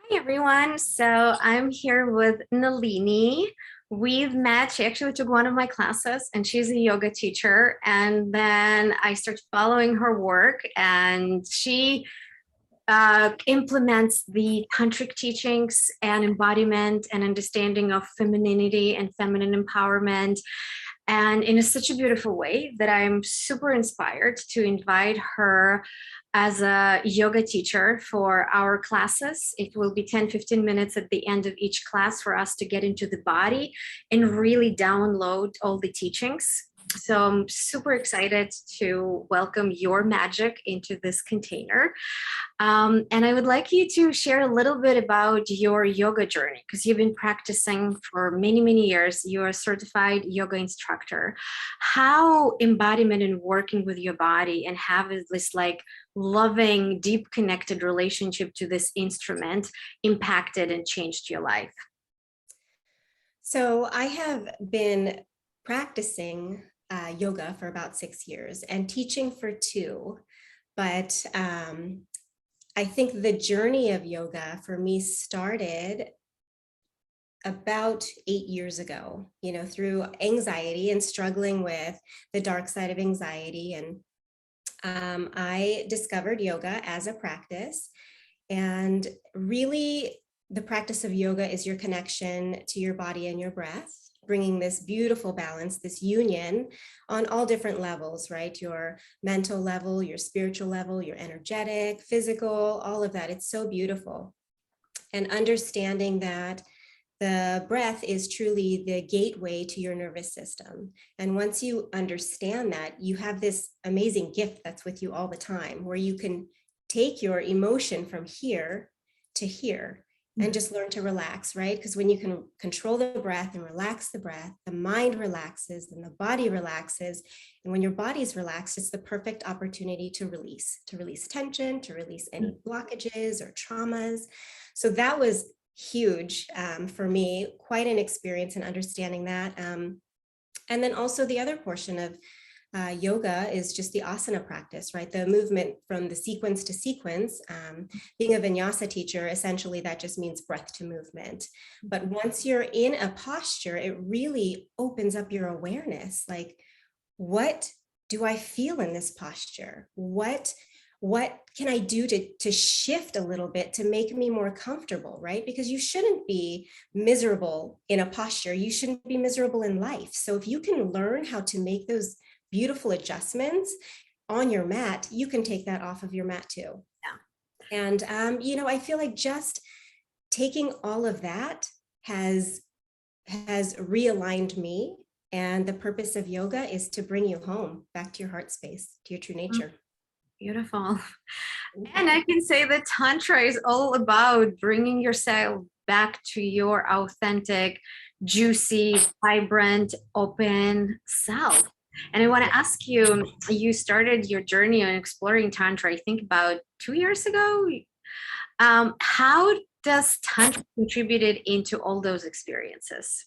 Hey everyone, so I'm here with Nalini. We've met. She actually took one of my classes and she's a yoga teacher. And then I started following her work, and she implements the tantric teachings and embodiment and understanding of femininity and feminine empowerment, and in such a beautiful way that I'm super inspired to invite her as a yoga teacher for our classes. It will be 10-15 minutes at the end of each class for us to get into the body and really download all the teachings. So I'm super excited to welcome your magic into this container. And I would like you to share a little bit about your yoga journey, because you've been practicing for many, many years. You're a certified yoga instructor. How embodiment and working with your body and have this like loving, deep connected relationship to this instrument impacted and changed your life? So I have been practicing yoga for about 6 years and teaching for 2. But I think the journey of yoga for me started about 8 years ago, through anxiety and struggling with the dark side of anxiety. And I discovered yoga as a practice. And really, the practice of yoga is your connection to your body and your breath, bringing this beautiful balance, this union on all different levels, right? Your mental level, your spiritual level, your energetic, physical, all of that. It's so beautiful. And understanding that the breath is truly the gateway to your nervous system. And once you understand that, you have this amazing gift that's with you all the time, where you can take your emotion from here to here and just learn to relax, right? Because when you can control the breath and relax the breath, the mind relaxes and the body relaxes. And when your body's relaxed, it's the perfect opportunity to release tension, to release any blockages or traumas. So that was huge for me, quite an experience in understanding that. And then also the other portion of yoga is just the asana practice, right? The movement from the sequence to sequence. Being a vinyasa teacher, essentially that just means breath to movement. But once you're in a posture, it really opens up your awareness. Like, what do I feel in this posture? What can I do to shift a little bit to make me more comfortable, right? Because you shouldn't be miserable in a posture. You shouldn't be miserable in life. So if you can learn how to make those beautiful adjustments on your mat, you can take that off of your mat too. Yeah. And, I feel like just taking all of that has realigned me. And the purpose of yoga is to bring you home, back to your heart space, to your true nature. Beautiful. And I can say that Tantra is all about bringing yourself back to your authentic, juicy, vibrant, open self. And I want to ask you, you started your journey on exploring Tantra, I think about 2 years ago. How does Tantra contributed into all those experiences?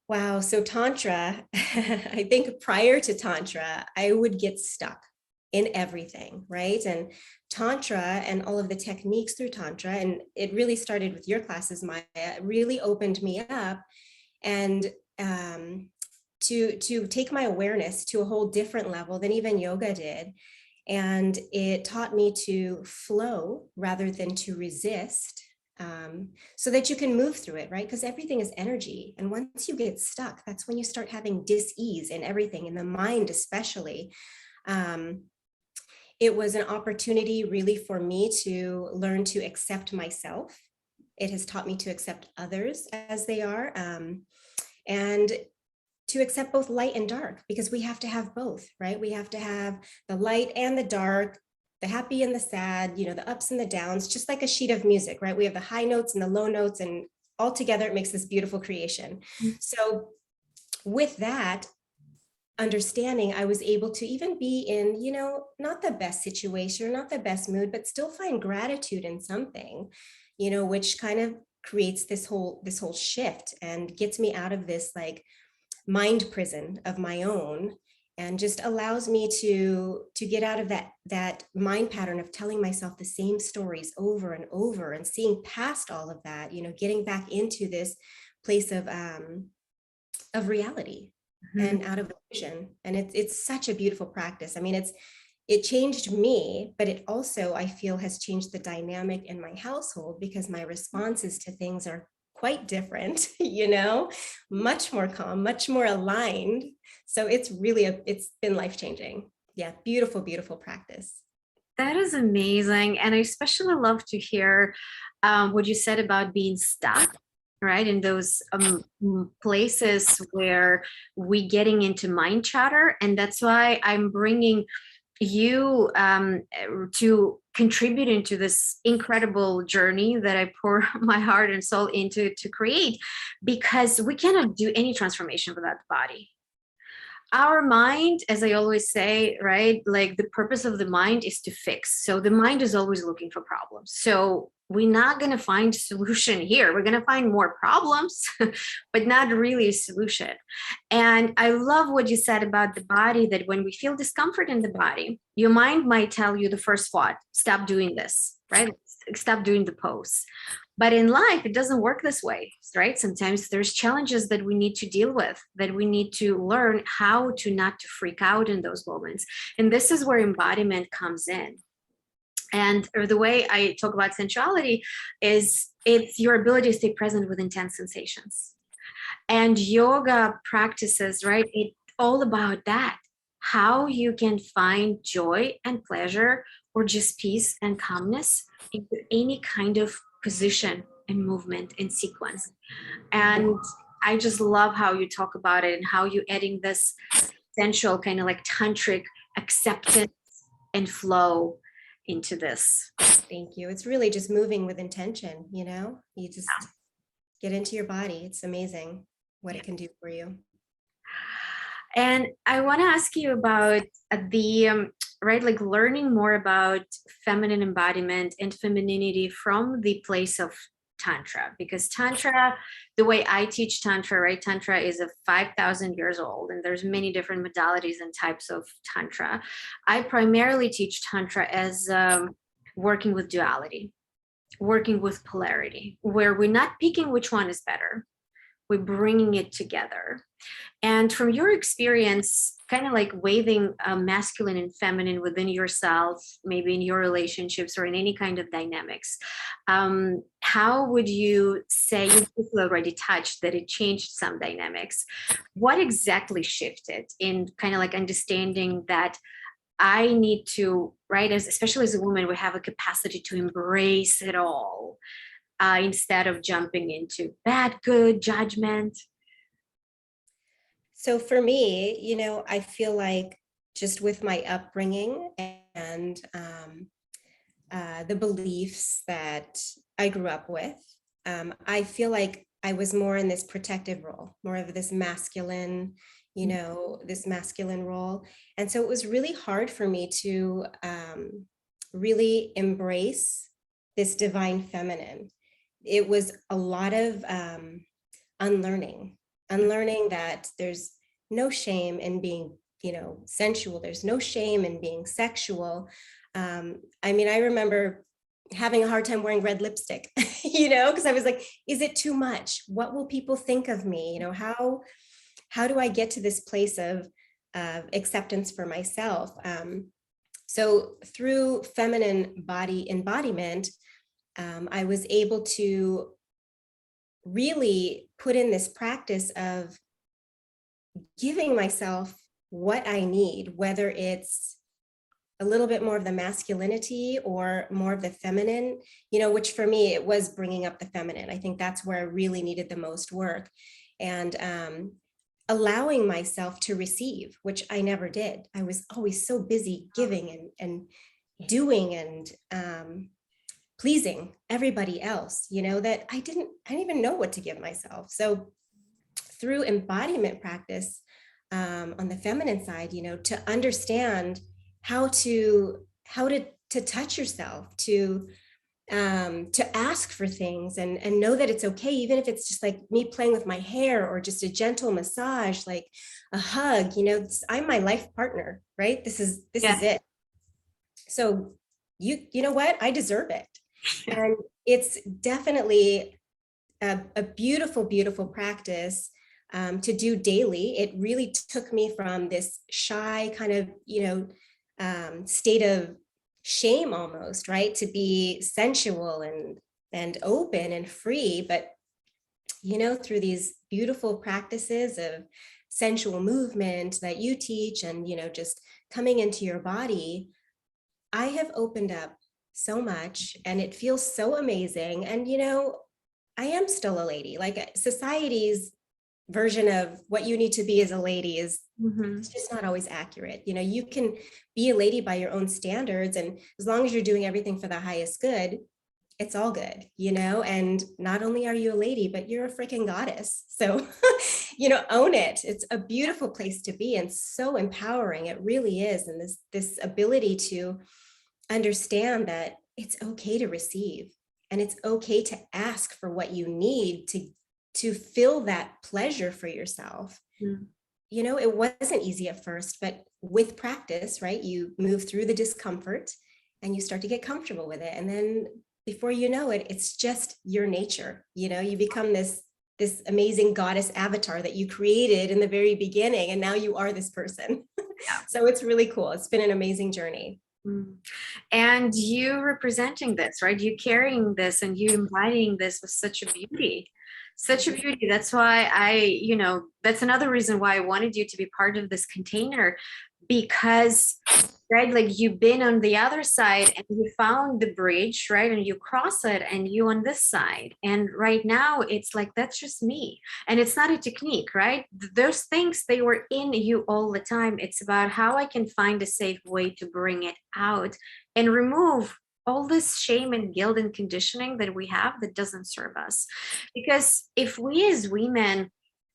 Wow. So Tantra, I think prior to Tantra, I would get stuck in everything, right? And Tantra and all of the techniques through Tantra, and it really started with your classes, Maya, really opened me up and to take my awareness to a whole different level than even yoga did. And it taught me to flow rather than to resist, so that you can move through it, right? Because everything is energy. And once you get stuck, that's when you start having dis-ease in everything, in the mind especially. It was an opportunity really for me to learn to accept myself. It has taught me to accept others as they are, and to accept both light and dark, because we have to have both, right? We have to have the light and the dark, the happy and the sad, the ups and the downs, just like a sheet of music, right? We have the high notes and the low notes, and all together it makes this beautiful creation. So with that understanding, I was able to even be in, not the best situation or not the best mood, but still find gratitude in something, which kind of creates this whole shift and gets me out of this like mind prison of my own, and just allows me to get out of that mind pattern of telling myself the same stories over and over, and seeing past all of that, getting back into this place of reality and out of illusion. And it's such a beautiful practice. I mean, it changed me, but it also, I feel, has changed the dynamic in my household, because my responses to things are quite different, much more calm, much more aligned. So it's been life-changing. Yeah, beautiful, beautiful practice. That is amazing. And I especially love to hear what you said about being stuck, right? In those places where we getting into mind chatter. And that's why I'm bringing you to contribute into this incredible journey that I pour my heart and soul into to create, because we cannot do any transformation without the body. Our mind, as I always say, right, like the purpose of the mind is to fix. So the mind is always looking for problems. So we're not going to find a solution here. We're going to find more problems, but not really a solution. And I love what you said about the body, that when we feel discomfort in the body, your mind might tell you the first thought, stop doing this, right? Stop doing the pose. But in life, it doesn't work this way, right? Sometimes there's challenges that we need to deal with, that we need to learn how to not to freak out in those moments. And this is where embodiment comes in. And the way I talk about sensuality is it's your ability to stay present with intense sensations. And yoga practices, right? It's all about that. How you can find joy and pleasure, or just peace and calmness into any kind of position and movement and sequence. And I just love how you talk about it, and how you're adding this sensual kind of like tantric acceptance and flow into this. Thank you. It's really just moving with intention, you just get into your body. It's amazing what it can do for you. And I want to ask you about the right, like learning more about feminine embodiment and femininity from the place of Tantra, because Tantra, the way I teach Tantra, right? Tantra is a 5,000 years old, and there's many different modalities and types of Tantra. I primarily teach Tantra as working with duality, working with polarity, where we're not picking which one is better. We're bringing it together. And from your experience, kind of like waving masculine and feminine within yourself, maybe in your relationships or in any kind of dynamics, how would you say, you already touched that it changed some dynamics? What exactly shifted in kind of like understanding that I need to, right, especially as a woman, we have a capacity to embrace it all instead of jumping into bad, good judgment? So for me, I feel like just with my upbringing and the beliefs that I grew up with, I feel like I was more in this protective role, more of this masculine, this masculine role. And so it was really hard for me to really embrace this divine feminine. It was a lot of unlearning that there's no shame in being, sensual. There's no shame in being sexual. I mean, I remember having a hard time wearing red lipstick, because I was like, is it too much? What will people think of me? How do I get to this place of acceptance for myself? So through feminine body embodiment, I was able to really put in this practice of giving myself what I need, whether it's a little bit more of the masculinity or more of the feminine, which for me, it was bringing up the feminine. I think that's where I really needed the most work, and allowing myself to receive, which I never did. I was always so busy giving and doing and pleasing everybody else, that I didn't even know what to give myself. So through embodiment practice on the feminine side, to understand how to touch yourself, to to ask for things and know that it's okay, even if it's just like me playing with my hair or just a gentle massage, like a hug, I'm my life partner, right? This is Yeah. it. So you know what? I deserve it. And it's definitely a beautiful, beautiful practice to do daily. It really took me from this shy kind of, state of shame almost, right? To be sensual and open and free. But, through these beautiful practices of sensual movement that you teach and, just coming into your body, I have opened up so much and it feels so amazing. And, I am still a lady. Like society's version of what you need to be as a lady is it's just not always accurate. You can be a lady by your own standards. And as long as you're doing everything for the highest good, it's all good, and not only are you a lady, but you're a freaking goddess. So, own it. It's a beautiful place to be and so empowering. It really is. And this ability to understand that it's okay to receive and it's okay to ask for what you need to feel that pleasure for yourself. It wasn't easy at first, but with practice, right, you move through the discomfort and you start to get comfortable with it. And then before you know it, it's just your nature. You become this amazing goddess avatar that you created in the very beginning. And now you are this person. So it's really cool. It's been an amazing journey. And you representing this, right? You carrying this and you embodying this with such a beauty. Such a beauty. That's why that's another reason why I wanted you to be part of this container, because, right, like you've been on the other side and you found the bridge, right, and you cross it and you on this side, and right now it's like that's just me. And it's not a technique, right? Those things, they were in you all the time. It's about how I can find a safe way to bring it out and remove all this shame and guilt and conditioning that we have that doesn't serve us. Because if we as women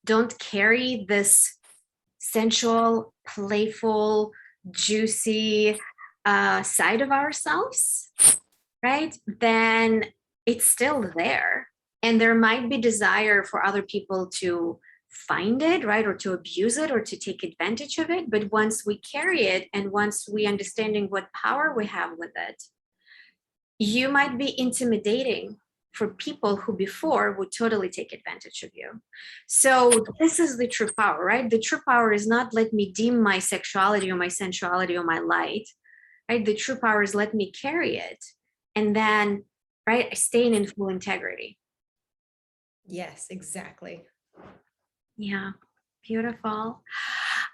don't carry this sensual, playful, juicy side of ourselves, right, then it's still there. And there might be desire for other people to find it, right, or to abuse it or to take advantage of it. But once we carry it and once we understanding what power we have with it, you might be intimidating for people who before would totally take advantage of you. So this is the true power, right? The true power is not let me dim my sexuality or my sensuality or my light, right? The true power is let me carry it and then, right, staying in full integrity. Yes, exactly. Yeah, beautiful.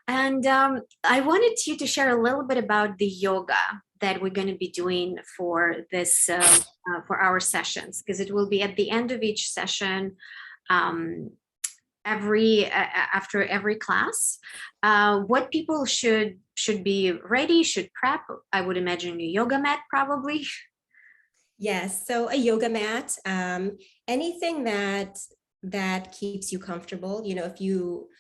And I wanted you to share a little bit about the yoga that we're going to be doing for this, for our sessions, because it will be at the end of each session, after every class. What people should be ready, should prep, I would imagine a yoga mat probably. Yes, so a yoga mat, anything that keeps you comfortable. If you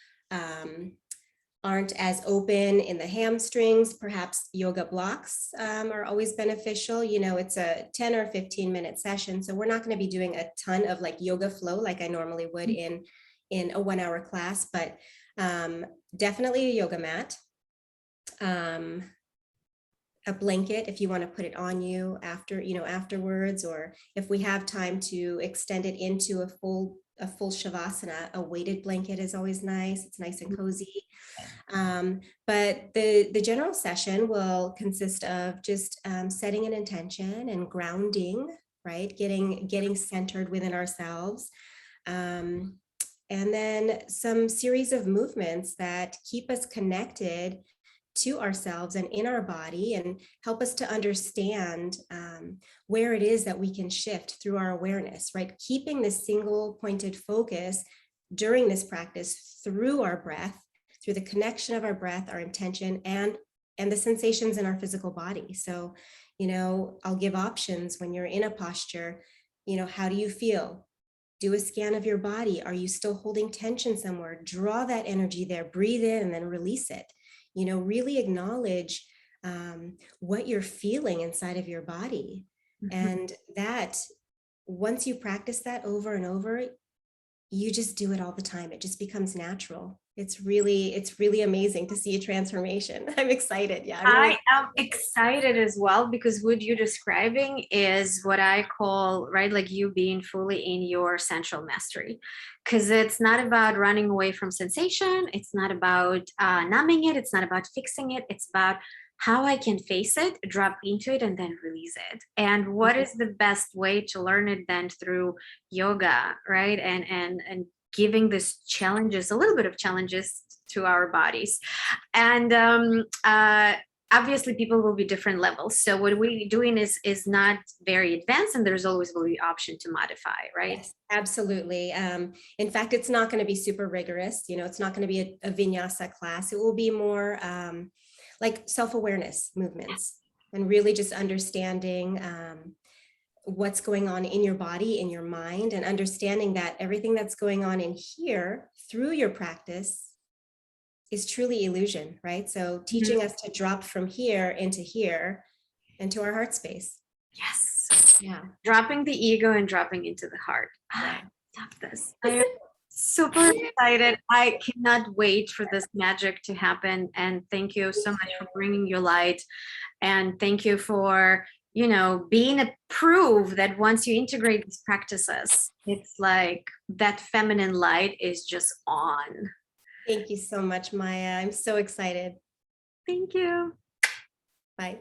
aren't as open in the hamstrings, perhaps yoga blocks are always beneficial. It's a 10 or 15-minute session, so we're not going to be doing a ton of like yoga flow like I normally would in a 1-hour class, but definitely a yoga mat. A blanket if you want to put it on you afterwards, or if we have time to extend it into a full shavasana, a weighted blanket is always nice. It's nice and cozy. But the general session will consist of just setting an intention and grounding, right? Getting centered within ourselves. And then some series of movements that keep us connected to ourselves and in our body and help us to understand where it is that we can shift through our awareness, right? Keeping this single pointed focus during this practice through our breath, through the connection of our breath, our intention, and the sensations in our physical body. So, I'll give options when you're in a posture. How do you feel? Do a scan of your body. Are you still holding tension somewhere? Draw that energy there, breathe in, and then release it. Really acknowledge what you're feeling inside of your body. And that, once you practice that over and over, you just do it all the time. It just becomes natural. It's really amazing to see a transformation. I'm excited. Yeah, I'm really. I am excited as well because what you're describing is what I call, right, like you being fully in your sensual mastery. Because it's not about running away from sensation. It's not about numbing it. It's not about fixing it. It's about how I can face it, drop into it, and then release it. And what is the best way to learn it than through yoga, right? And giving this challenges, a little bit of challenges to our bodies. And obviously people will be different levels. So what we're doing is not very advanced, and there's always will be option to modify, right? Yes, absolutely. In fact, it's not going to be super rigorous. It's not going to be a vinyasa class. It will be more like self-awareness movements, and really just understanding what's going on in your body, in your mind, and understanding that everything that's going on in here through your practice is truly illusion, right? So teaching us to drop from here into our heart space. Yes. Yeah. Dropping the ego and dropping into the heart. Yeah. I love this. I am super excited. I cannot wait for this magic to happen. And thank you so much for bringing your light. And thank you for, being a proof that once you integrate these practices, it's like that feminine light is just on. Thank you so much, Maya. I'm so excited. Thank you. Bye.